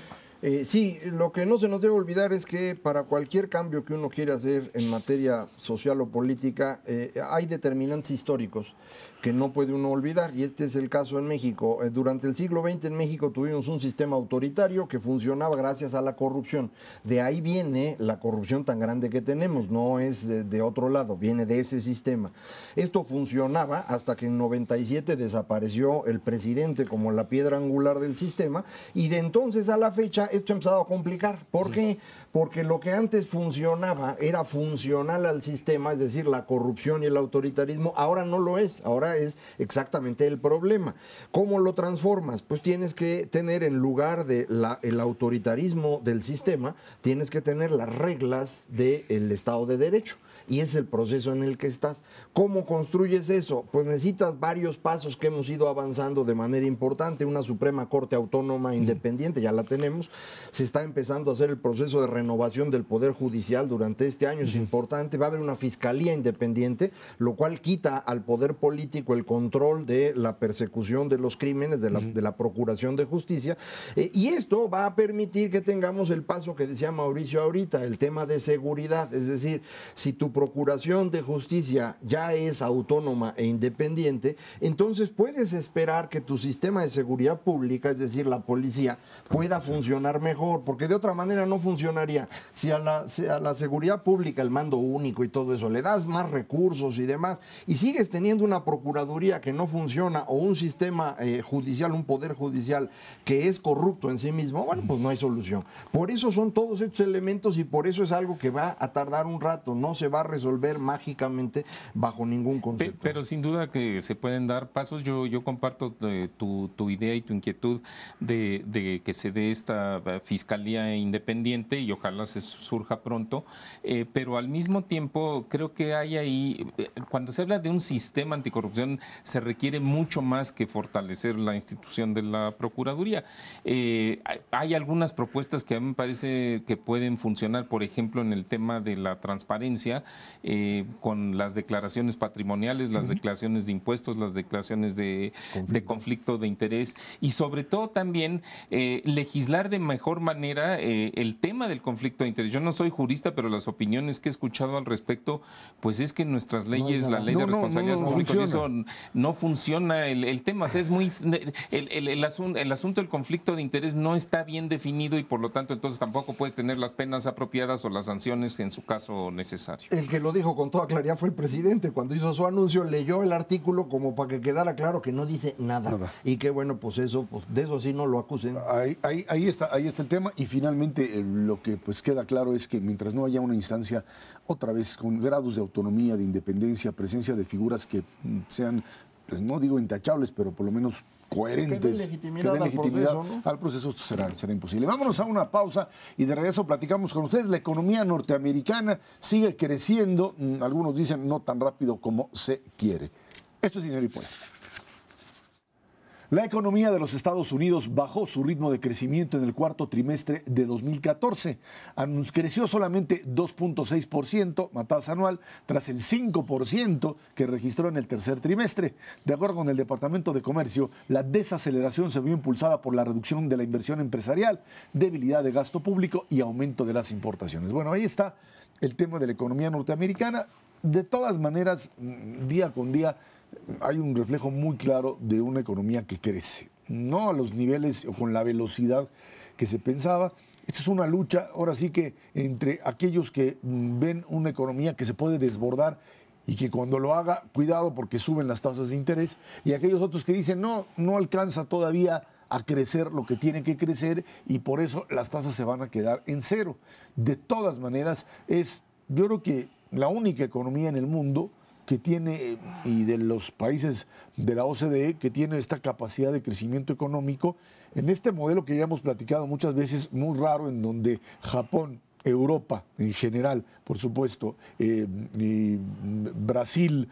Sí, lo que no se nos debe olvidar es que para cualquier cambio que uno quiera hacer en materia social o política, hay determinantes históricos que no puede uno olvidar, y este es el caso en México. Durante el siglo XX en México tuvimos un sistema autoritario que funcionaba gracias a la corrupción. De ahí viene la corrupción tan grande que tenemos, no es de otro lado, viene de ese sistema. Esto funcionaba hasta que en 97 desapareció el presidente como la piedra angular del sistema, y de entonces a la fecha esto ha empezado a complicar. ¿Por qué? Porque lo que antes funcionaba era funcional al sistema, es decir, la corrupción y el autoritarismo, ahora no lo es, ahora es exactamente el problema. ¿Cómo lo transformas? Pues tienes que tener, en lugar de el autoritarismo del sistema, tienes que tener las reglas del Estado de Derecho. Y es el proceso en el que estás. ¿Cómo construyes eso? Pues necesitas varios pasos que hemos ido avanzando de manera importante. Una Suprema Corte Autónoma Independiente, ya la tenemos. Se está empezando a hacer el proceso de renovación del Poder Judicial durante este año, es importante. Va a haber una Fiscalía Independiente, lo cual quita al Poder Político el control de la persecución de los crímenes, de la Procuración de Justicia. Y esto va a permitir que tengamos el paso que decía Mauricio ahorita, el tema de seguridad. Es decir, si tu Procuración de Justicia ya es autónoma e independiente, entonces puedes esperar que tu sistema de seguridad pública, es decir, la policía, pueda funcionar mejor, porque de otra manera no funcionaría. Si a la seguridad pública, el mando único y todo eso, le das más recursos y demás, y sigues teniendo una procuraduría que no funciona o un sistema judicial, un poder judicial que es corrupto en sí mismo, bueno, pues no hay solución. Por eso son todos estos elementos y por eso es algo que va a tardar un rato, no se va a resolver mágicamente bajo ningún concepto. Pero sin duda que se pueden dar pasos. Yo comparto tu idea y tu inquietud de que se dé esta fiscalía independiente y ojalá se surja pronto, pero al mismo tiempo creo que hay ahí, cuando se habla de un sistema anticorrupción, se requiere mucho más que fortalecer la institución de la Procuraduría. Hay algunas propuestas que a mí me parece que pueden funcionar, por ejemplo, en el tema de la transparencia, con las declaraciones patrimoniales, las declaraciones de impuestos, las declaraciones de conflicto de interés y sobre todo también legislar de mejor manera el tema del conflicto de interés. Yo no soy jurista, pero las opiniones que he escuchado al respecto, pues es que en nuestras leyes, la ley de responsabilidades públicas, eso no funciona el tema. O sea, es muy el asunto del conflicto de interés no está bien definido y por lo tanto entonces tampoco puedes tener las penas apropiadas o las sanciones en su caso necesario. El que lo dijo con toda claridad fue el presidente. Cuando hizo su anuncio, leyó el artículo como para que quedara claro que no dice nada. Y que bueno, pues eso, pues de eso sí no lo acusen. Ahí está el tema. Y finalmente lo que pues queda claro es que mientras no haya una instancia otra vez con grados de autonomía, de independencia, presencia de figuras que sean, pues no digo intachables, pero por lo menos coherentes, que den legitimidad al proceso, esto será imposible. Vámonos a una pausa y de regreso platicamos con ustedes. La economía norteamericana sigue creciendo, algunos dicen no tan rápido como se quiere. Esto es Dinero y Poder. La economía de los Estados Unidos bajó su ritmo de crecimiento en el cuarto trimestre de 2014. Creció solamente 2.6% a tasa anual tras el 5% que registró en el tercer trimestre. De acuerdo con el Departamento de Comercio, la desaceleración se vio impulsada por la reducción de la inversión empresarial, debilidad de gasto público y aumento de las importaciones. Bueno, ahí está el tema de la economía norteamericana. de todas maneras, día con día hay un reflejo muy claro de una economía que crece, no a los niveles o con la velocidad que se pensaba. Esta es una lucha, ahora sí que entre aquellos que ven una economía que se puede desbordar y que cuando lo haga, cuidado porque suben las tasas de interés, y aquellos otros que dicen, no, no alcanza todavía a crecer lo que tiene que crecer y por eso las tasas se van a quedar en cero. De todas maneras, yo creo que la única economía en el mundo que tiene, y de los países de la OCDE, que tiene esta capacidad de crecimiento económico, en este modelo que ya hemos platicado muchas veces, muy raro, en donde Japón, Europa en general, por supuesto, y Brasil,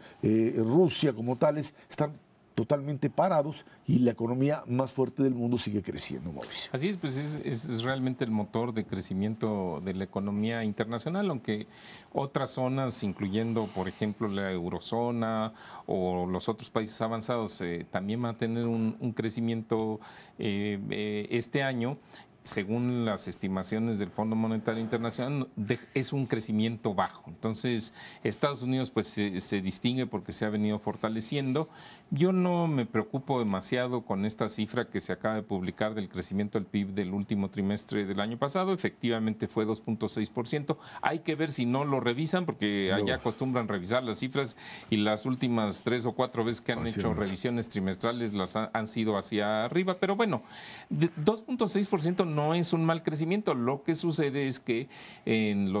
Rusia como tales, están totalmente parados y la economía más fuerte del mundo sigue creciendo, Mauricio. Así es, pues es realmente el motor de crecimiento de la economía internacional, aunque otras zonas, incluyendo, por ejemplo, la eurozona o los otros países avanzados, también van a tener un crecimiento este año. Según las estimaciones del Fondo Monetario Internacional, es un crecimiento bajo. Entonces, Estados Unidos pues se distingue porque se ha venido fortaleciendo. Yo no me preocupo demasiado con esta cifra que se acaba de publicar del crecimiento del PIB del último trimestre del año pasado. Efectivamente fue 2.6%. Hay que ver si no lo revisan, porque allá acostumbran revisar las cifras y las últimas 3 o 4 veces que han hecho revisiones trimestrales las han sido hacia arriba. Pero bueno, 2.6% no es un mal crecimiento. Lo que sucede es que en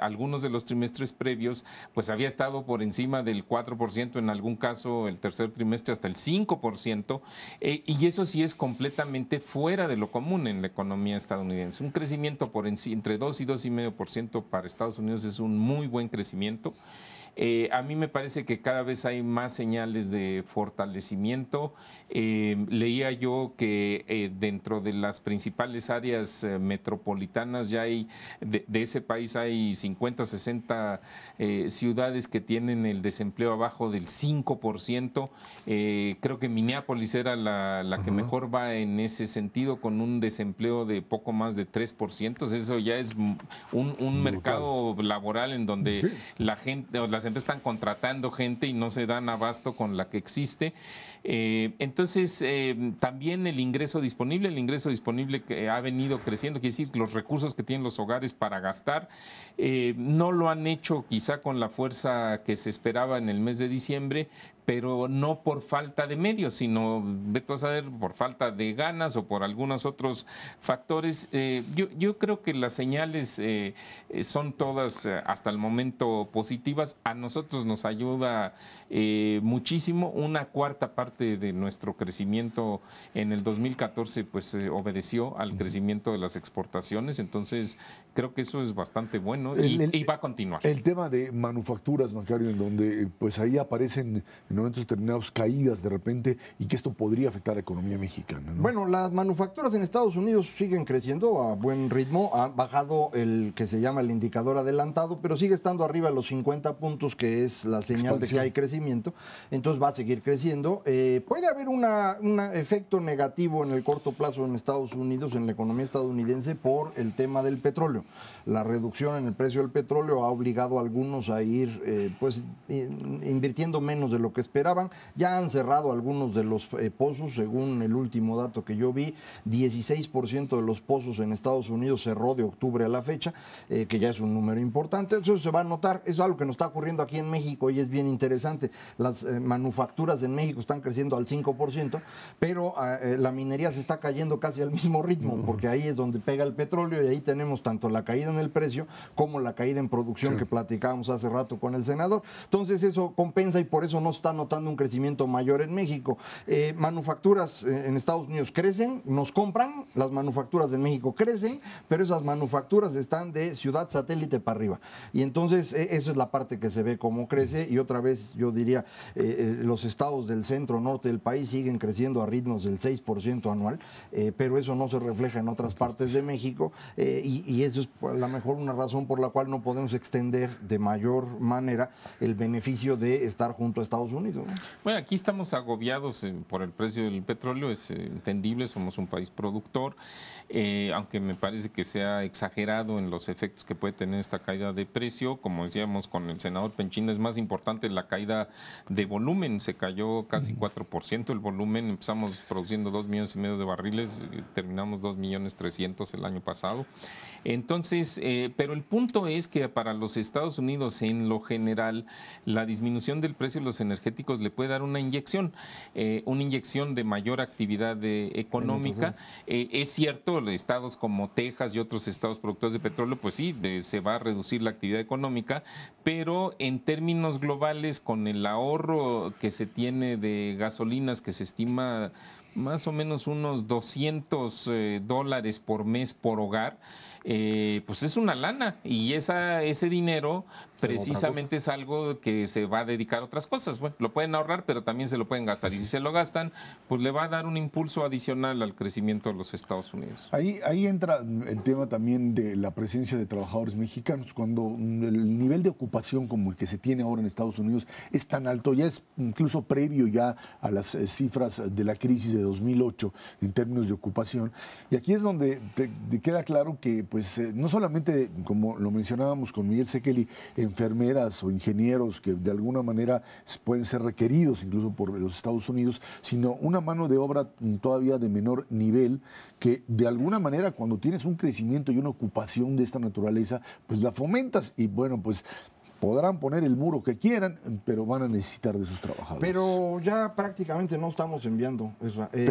algunos de los trimestres previos pues había estado por encima del 4%, en algún caso el tercer trimestre hasta el 5%, y eso sí es completamente fuera de lo común en la economía estadounidense. Un crecimiento entre 2 y 2,5% para Estados Unidos es un muy buen crecimiento. A mí me parece que cada vez hay más señales de fortalecimiento. Leía yo que dentro de las principales áreas metropolitanas ya hay, de ese país hay 50, 60 ciudades que tienen el desempleo abajo del 5%. Creo que Minneapolis era la que mejor va en ese sentido, con un desempleo de poco más de 3%. Eso ya es un mercado laboral en donde la gente, las empresas están contratando gente y no se dan abasto con la que existe. Entonces, también el ingreso disponible que ha venido creciendo, quiere decir, los recursos que tienen los hogares para gastar, no lo han hecho quizá con la fuerza que se esperaba en el mes de diciembre, pero no por falta de medios, sino, vete a saber, por falta de ganas o por algunos otros factores. Yo creo que las señales son todas hasta el momento positivas. A nosotros nos ayuda muchísimo. Una cuarta parte de nuestro crecimiento en el 2014 pues obedeció al crecimiento de las exportaciones. Entonces, creo que eso es bastante bueno y va a continuar. El tema de manufacturas, Macario, en donde pues ahí aparecen en momentos determinados caídas de repente, y que esto podría afectar a la economía mexicana, ¿no? Bueno, las manufacturas en Estados Unidos siguen creciendo a buen ritmo. Ha bajado el que se llama el indicador adelantado, pero sigue estando arriba de los 50 puntos, que es la señal de que hay crecimiento. Entonces va a seguir creciendo. Puede haber un efecto negativo en el corto plazo en Estados Unidos, en la economía estadounidense, por el tema del petróleo. La reducción en el precio del petróleo ha obligado a algunos a ir invirtiendo menos de lo que esperaban. Ya han cerrado algunos de los pozos, según el último dato que yo vi, 16% de los pozos en Estados Unidos cerró de octubre a la fecha, que ya es un número importante. Eso se va a notar, es algo que nos está ocurriendo aquí en México y es bien interesante. Las manufacturas en México están creciendo al 5%, pero la minería se está cayendo casi al mismo ritmo, porque ahí es donde pega el petróleo y ahí tenemos tanto la caída en el precio como la caída en producción que platicábamos hace rato con el senador. Entonces eso compensa y por eso no se está notando un crecimiento mayor en México. Manufacturas en Estados Unidos crecen, nos compran, las manufacturas de México crecen, pero esas manufacturas están de ciudad satélite para arriba. Y entonces eso es la parte que se ve cómo crece, y otra vez yo diría, los estados del centro norte del país siguen creciendo a ritmos del 6% anual, pero eso no se refleja en otras partes de México, y eso es a lo mejor una razón por la cual no podemos extender de mayor manera el beneficio de estar junto a Estados Unidos, ¿no? Bueno, aquí estamos agobiados por el precio del petróleo, es entendible, somos un país productor, aunque me parece que se ha exagerado en los efectos que puede tener esta caída de precio. Como decíamos con el senador gobernador Penchina, es más importante la caída de volumen. Se cayó casi 4% el volumen. Empezamos produciendo 2,5 millones de barriles, terminamos 2,300,000 el año pasado. Entonces, pero el punto es que para los Estados Unidos, en lo general, la disminución del precio de los energéticos le puede dar una inyección de mayor actividad económica. Es cierto, estados como Texas y otros estados productores de petróleo, pues sí, se va a reducir la actividad económica, pero en términos globales, con el ahorro que se tiene de gasolinas, que se estima más o menos unos $200 por mes por hogar, pues es una lana, y ese dinero precisamente es algo que se va a dedicar a otras cosas. Bueno, lo pueden ahorrar, pero también se lo pueden gastar, y si se lo gastan, pues le va a dar un impulso adicional al crecimiento de los Estados Unidos. Ahí entra el tema también de la presencia de trabajadores mexicanos. Cuando el nivel de ocupación como el que se tiene ahora en Estados Unidos es tan alto, ya es incluso previo ya a las cifras de la crisis de 2008 en términos de ocupación, y aquí es donde te queda claro que pues no solamente, como lo mencionábamos con Miguel Sekeli, enfermeras o ingenieros que de alguna manera pueden ser requeridos incluso por los Estados Unidos, sino una mano de obra todavía de menor nivel que de alguna manera, cuando tienes un crecimiento y una ocupación de esta naturaleza, pues la fomentas, y bueno, pues podrán poner el muro que quieran, pero van a necesitar de sus trabajadores. Pero ya prácticamente no estamos enviando.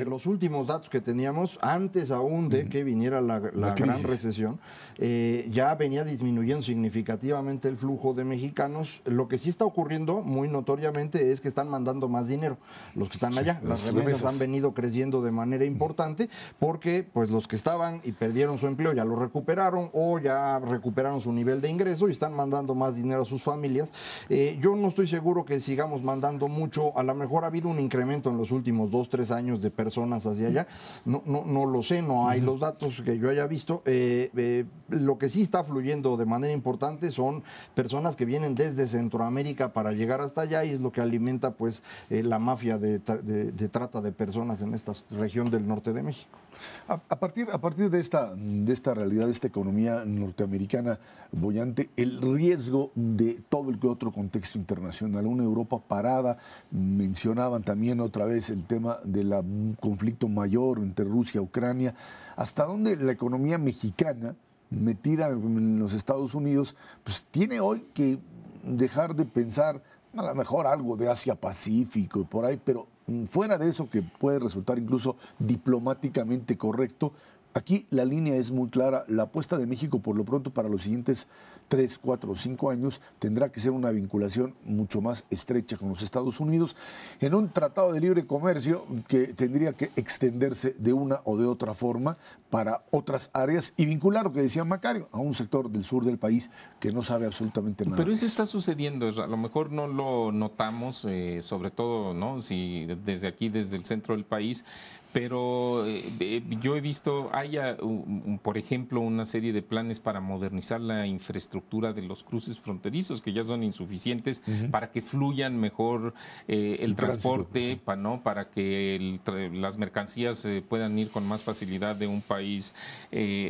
Los últimos datos que teníamos, antes aún de que viniera la gran recesión, ya venía disminuyendo significativamente el flujo de mexicanos. Lo que sí está ocurriendo muy notoriamente es que están mandando más dinero los que están allá. Las remesas han venido creciendo de manera importante porque pues los que estaban y perdieron su empleo ya lo recuperaron, o ya recuperaron su nivel de ingreso y están mandando más dinero a sus familias. Yo no estoy seguro que sigamos mandando mucho. A lo mejor ha habido un incremento en los últimos 2-3 años de personas hacia allá. No lo sé, no hay los datos que yo haya visto. Lo que sí está fluyendo de manera importante son personas que vienen desde Centroamérica para llegar hasta allá, y es lo que alimenta pues la mafia de trata de personas en esta región del norte de México. A partir de esta realidad, de esta economía norteamericana bollante, el riesgo de todo el otro contexto internacional, una Europa parada, mencionaban también otra vez el tema del conflicto mayor entre Rusia y Ucrania, hasta dónde la economía mexicana metida en los Estados Unidos, pues tiene hoy que dejar de pensar a lo mejor algo de Asia-Pacífico y por ahí, pero fuera de eso que puede resultar incluso diplomáticamente correcto, aquí la línea es muy clara. La apuesta de México, por lo pronto, para los siguientes 3, 4 o 5 años, tendrá que ser una vinculación mucho más estrecha con los Estados Unidos en un tratado de libre comercio que tendría que extenderse de una o de otra forma para otras áreas y vincular, lo que decía Macario, a un sector del sur del país que no sabe absolutamente nada. Pero eso está sucediendo, a lo mejor no lo notamos, sobre todo, ¿no? Si desde aquí, desde el centro del país, pero yo he visto, por ejemplo, una serie de planes para modernizar la infraestructura de los cruces fronterizos, que ya son insuficientes para que fluyan mejor el transporte, para que las mercancías puedan ir con más facilidad de un país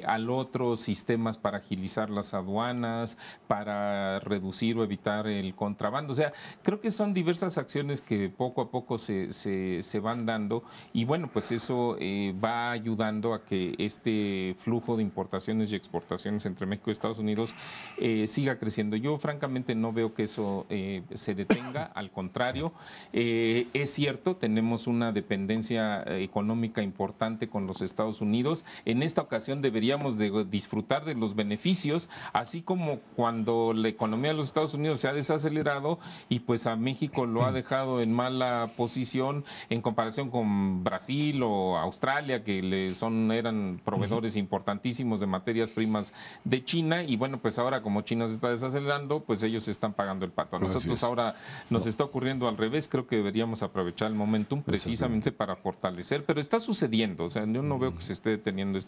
al otro, sistemas para agilizar las aduanas, para reducir o evitar el contrabando. O sea, creo que son diversas acciones que poco a poco se van dando, y bueno, pues eso va ayudando a que este flujo de importaciones y exportaciones entre México y Estados Unidos siga creciendo. Yo francamente no veo que eso se detenga, al contrario. Es cierto, tenemos una dependencia económica importante con los Estados Unidos. En esta ocasión deberíamos de disfrutar de los beneficios, así como cuando la economía de los Estados Unidos se ha desacelerado y pues a México lo ha dejado en mala posición en comparación con Brasil o Australia, que eran proveedores importantísimos de materias primas de China, y bueno, pues ahora como China se está desacelerando, pues ellos están pagando el pato. A nosotros ahora nos está ocurriendo al revés. Creo que deberíamos aprovechar el momentum precisamente para fortalecer, pero está sucediendo. O sea, yo no veo que se esté deteniendo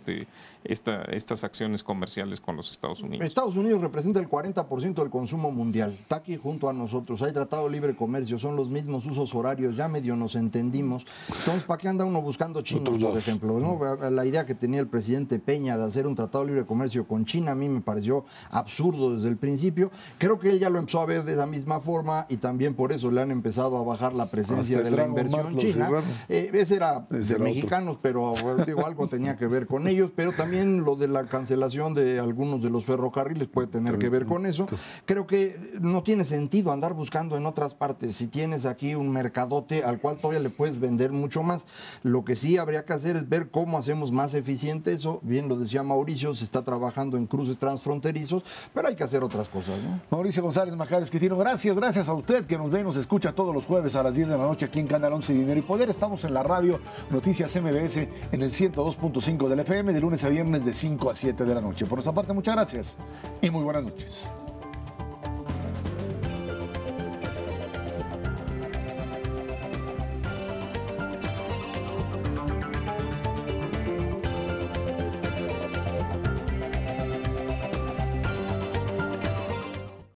estas acciones comerciales con los Estados Unidos. Estados Unidos representa el 40% del consumo mundial. Está aquí junto a nosotros. Hay tratado de libre comercio, son los mismos usos horarios, ya medio nos entendimos. Entonces, ¿para qué anda uno buscando buscando chinos, Otros por dos. ejemplo, ¿no? La idea que tenía el presidente Peña de hacer un tratado de libre comercio con China a mí me pareció absurdo desde el principio. Creo que él ya lo empezó a ver de esa misma forma y también por eso le han empezado a bajar la presencia Hasta el de la Dragon inversión Mart lo china. cerraron. Ese era Ese de era mexicanos, pero digo, algo tenía que ver con ellos, pero también lo de la cancelación de algunos de los ferrocarriles puede tener que ver con eso. Creo que no tiene sentido andar buscando en otras partes. Si tienes aquí un mercadote al cual todavía le puedes vender mucho más, lo que sí habría que hacer es ver cómo hacemos más eficiente eso. Bien lo decía Mauricio, se está trabajando en cruces transfronterizos, pero hay que hacer otras cosas, ¿no? Mauricio González Macario Esquetino, gracias a usted que nos ve y nos escucha todos los jueves a las 10 de la noche aquí en Canal 11 Dinero y Poder. Estamos en la radio Noticias MBS en el 102.5 del FM de lunes a viernes de 5 a 7 de la noche. Por nuestra parte, muchas gracias y muy buenas noches.